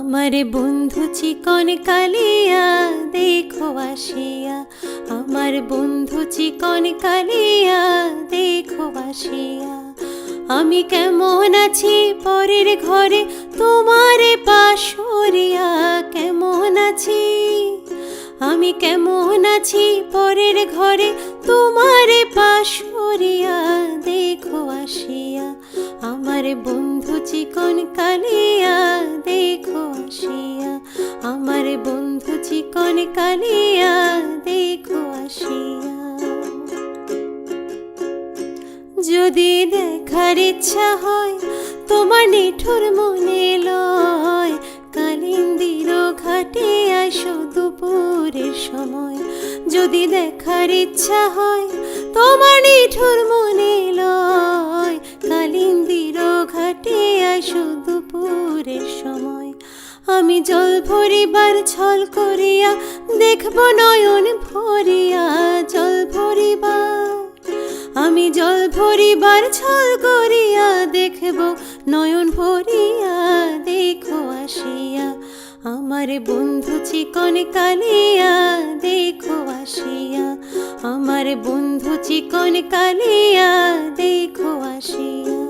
আমার বন্ধু চিকন কালিয়া দেখো আসিয়া, আমার বন্ধু চিকন কালিয়া দেখো আসিয়া। আমি কেমন আছি পরের ঘরে তোমার পাশরিয়া, কেমন আছি আমি কেমন আছি পরের ঘরে তোমার পাশরিয়া দেখো আসিয়া। আমার বন্ধু চিকন কালিয়া দেখো আসিয়া, আমার বন্ধু চিকন কালিয়া দেখো আসিয়া। যদি দেখার ইচ্ছা হয় তোমার নিঠুর মনে লয়, কালিন্দির ঘাটে আসো দুপুরের সময়। যদি দেখার ইচ্ছা হয় তোমার নিঠুর মনে লয়, কালিন্দির ঘাটে আসো দুপুরের সময়। আমি জল ভরিবার ছল করিয়া দেখব নয়ন ভরিয়া, জল ভরিবার আমি জল ভরিবার ছল করিয়া দেখব নয়ন ভরিয়া দেখো আসিয়া। আমার বন্ধু চিকন কালিয়া দেখো আসিয়া, আমার বন্ধু চিকন কালিয়া দেখো আসিয়া।